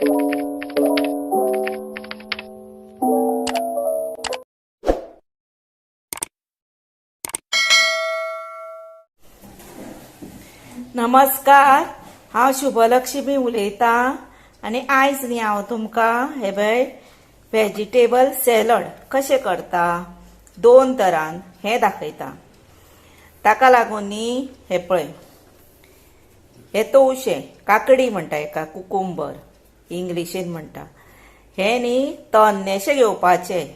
नमस्कार, हांव शुभलक्ष्मी उलयतां आनी आयज न्ही हांव तुमकां हे पळय व्हेजिटेबल सॅलड कशें करता दोन तरान हें दाखयता। ताका लागून न्ही हे पळय हे तवशें काकडी म्हणटा हेका, कुकुंबर इंग्लिशीन म्हणटा, हे न्ही तन्नेशें घेवपाचें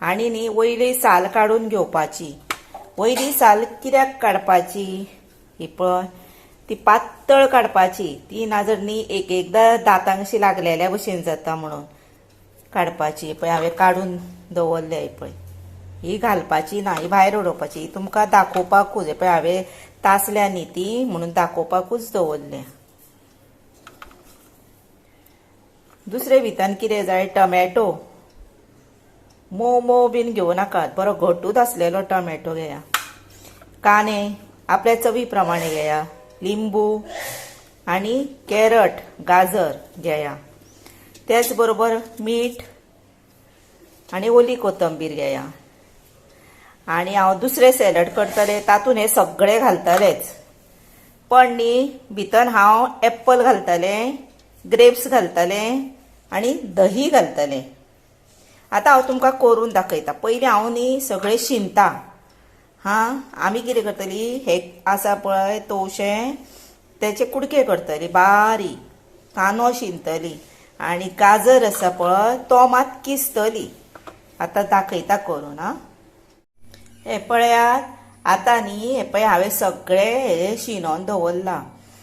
आनी न्ही वयली साल काडून घेवपाची। वयली साल कित्याक काडपाची ही पळय ती पातळ काडपाची, ती नाजर न्ही एक एकदां दातांक अशी लागलेल्या भशेन जाता म्हणून काडपाची। पळय हांवें काडून दवरल्या ही पळय, ही घालपाची ना, ही भायर उडोवपाची, ही तुमकां दाखोवपाकूच पळय हांवें तासल्या न्ही ती म्हणून दाखोवपाकूच दवरल्या। दुसरे भितर कितें जाय, टमॅटो मोव मोव बीन घेवं नाकात, बरो घट्टूच आसलेलो टमॅटो घेया। कांदे आपल्या चवी प्रमाणे घेया, लिंबू आणि कॅरट गाजर घेया, त्याच बरोबर मीठ आणि ओली कोथंबीर घेया। आणि हांव दुसरे सॅलड करतले तातूंत हे सगळे घालतलेच, पण न्ही भितर हांव एप्पल घालतले, ग्रेप्स घालतले आणि दही घालतले। आता हांव तुमकां करून दाखयता। पयलीं हांव न्ही सगळे शिनता। आमी कितें करतली, हे आसा पळय तवशें तेचे कुडके करतली बारीक, कांदो शिनतली आनी गाजर आसा पळय तो मात किसतली। आतां दाखयता करून। हे पळयात, आतां न्ही हे पळय हांवें सगळे हे शिनोन दवरला,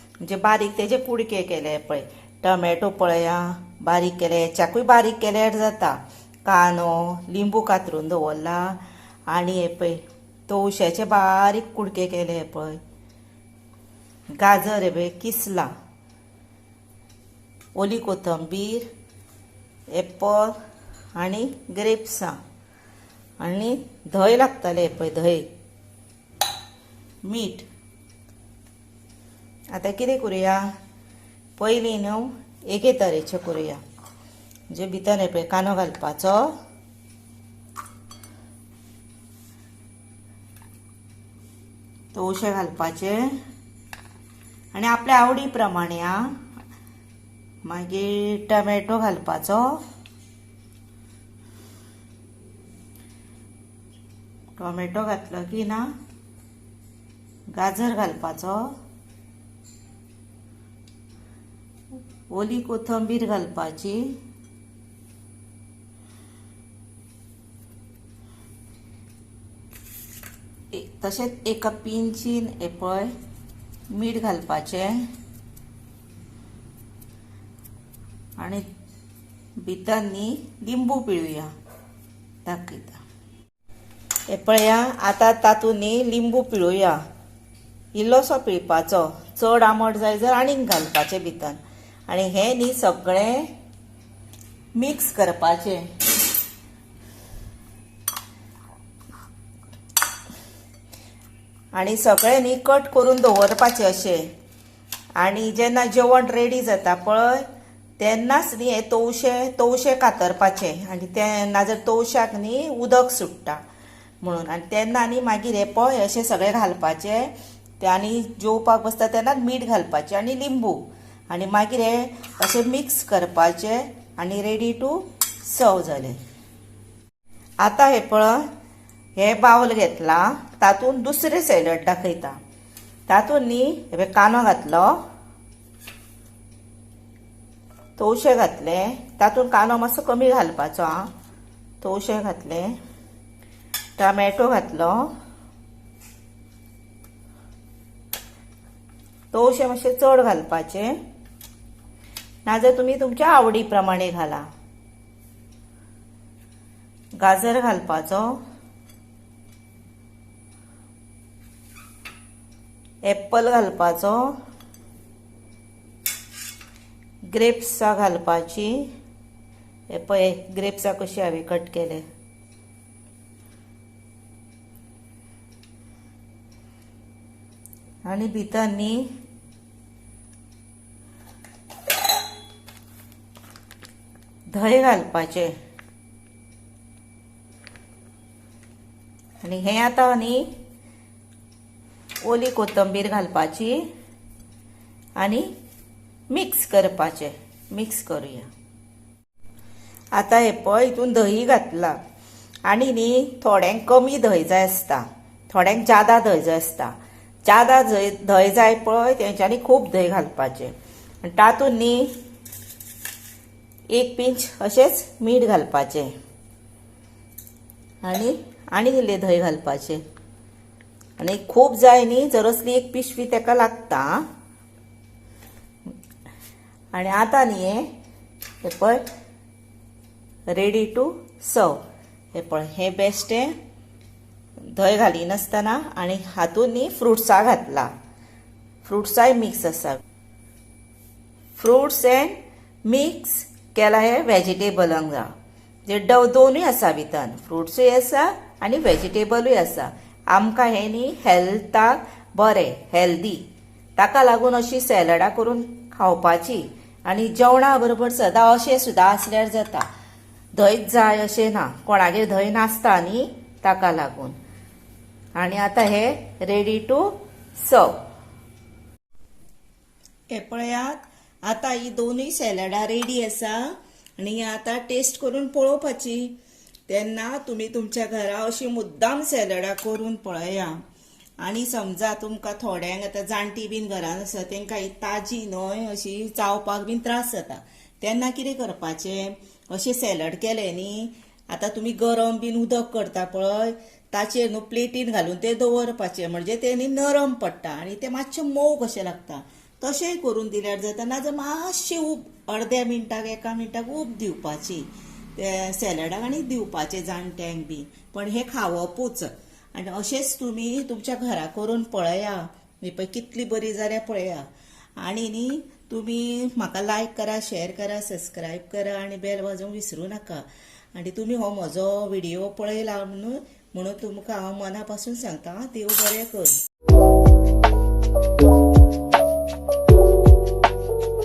म्हणजे बारीक तेजे कुडके केले पळय। टमॅटो पळया बारीक केले, हेच्याकूय बारीक केल्यार जाता, कांदो लिंबू कातरून दवरला आनी हे पळय तवश्याचे बारीक कुडके केले हे पळय, गाजर हे पळय किसला, ओली कोथंबीर, एप्पल आनी ग्रेप्सां आनी धंय लागतले हे पळय धंय, मीठ। आतां कितें करुया, पयलीं न्हू एके तरेचें करुया, म्हणजे भितर हे पळय कांदो घालपाचो, तवशें घालपाचें आनी आपल्या आवडी प्रमाणे मागीर टमॅटो घालपाचो, टोमॅटो घातलो की ना गाजर घालपाचो, ओली कोथंबीर घालपाची, तशेंच एका पिंचीन हे पळय मीठ घालपाचें आनी भितर न्ही लिंबू पिळुया दाखयता। हे पळया, आतां तातूंत न्ही लिंबू पिळुया, इल्लोसो पिळपाचो, चड आंबट जाय जर आनीक घालपाचें भितर। आनी हें न्ही सगळें मिक्स करपाचें। आनी सगळें न्ही कट करून दवरपाचें अशें। आनी जेन्ना जेवण रेडी जाता पळय तेन्नाच न्ही हे तवशें कातरपाचें, आनी तेन्ना जर तवशाक न्ही उदक सुट्टा म्हणून, आनी तेन्ना न्ही मागीर हे पळय अशें सगळें घालपाचें ते, आनी जेवपाक बसता तेन्ना मीठ घालपाचें आनी लिंबू, आनी मागीर हे अशें मिक्स करपाचें आनी रेडी टू सर्व जालें। आतां हे पळय हे बाउल घेतला, तातूंत दुसरें सॅलड दाखयता। तातूंत न्ही हे पळय कांदो घातलो, तवशें घातलें, तातूंत कांदो मातसो कमी घालपाचो, तवशें घातलें, टमॅटो घातलो, तवशें मातशें चड घालपाचें, नाजाल्यार तुमी तुमच्या आवडी प्रमाणे घाला, गाजर घालपाचो, एप्पल घालपाचो, ग्रेप्सां घालपाची, हे पळय ग्रेप्सां कशी हांवें कट केले, आनी भितर न्ही धंय घालपाचे आणि हे आता न्ही ओली कोथंबीर घालपाची आणि मिक्स करपाचे. मिक्स करूया. आता हे पळय हितून दही घातला आणि न्ही थोड्यांक कमी धंय जाय आसता, थोड्यांक जादा धंय जाय आसता. जादा धंय जाय पळय तेंच्यांनी खूब धंय घालपाचे. तातूंत न्ही 1 पिंच अशेंच मीठ घालपाचें आनी इल्लें धंय घालपाचें. आनी खूब जाय न्ही जरसली 1 पिशवी तेका लागता. आनी आतां न्ही हे पळय रेडी टू सर्व. हे पळय हे बेश्टें धंय घालिनासतना आनी हातूंत न्ही फ्रुट्सां घातला. फ्रुट्साय मिक्स आसा. फ्रुट्स एंड मिक्स केला हे वेजिटेबलांक जा. जे दोनूय आसा भितर, फ्रुट्सूय आसा आनी वेजिटेबलूय आसा. आमकां हे न्ही हेल्थाक बरें, हेल्दी. ताका लागून अशी सॅलडां करून खावपाची. आनी जेवणा बरोबर सदां अशें सुद्दां आसल्यार जाता. धंयच जाय अशें ना, कोणागेर धंय नासता न्ही ताका लागून. आनी आतां हे रेडी टू सर्व. हे पळयात आतां ही दोनूय सॅलडां रेडी आसा आनी आतां टेस्ट करून पळोवपाची. तेन्ना तुमी तुमच्या घरा अशी मुद्दाम सॅलडां करून पळया. आनी समजा तुमकां थोड्यांक आतां जाणटी बीन घरान आसा तांकां ही ताजी न्हय अशी चावपाक बीन त्रास जाता. तेन्ना कितें करपाचें, अशें सॅलड केलें न्ही आतां तुमी गरम बीन उदक करता पळय ताचेर न्हू प्लेटीन घालून तें दवरपाचें. म्हणजे तें न्ही नरम पडटा आनी तें मातशें मोव कशें लागता. तशेंय करून दिल्यार जाता. नाजाल्यार मातशें उब अर्द्या मिनटाक 1 मिनटाक उब दिवपाची त्या सॅलडाक आनी दिवपाचें जाणट्यांक बी. पण हें खावपूच. आनी अशेंच तुमी तुमच्या घरा करून पळया. ही पळय कितली बरी जाल्या पळया. आनी न्ही तुमी म्हाका लायक करा, शेअर करा, सबस्क्रायब करा आनी बेल वाजोवंक विसरूं नाका. आनी तुमी हो म्हजो व्हिडिओ पळयला म्हणून तुमकां हांव मना पासून सांगता. देव बरें कर.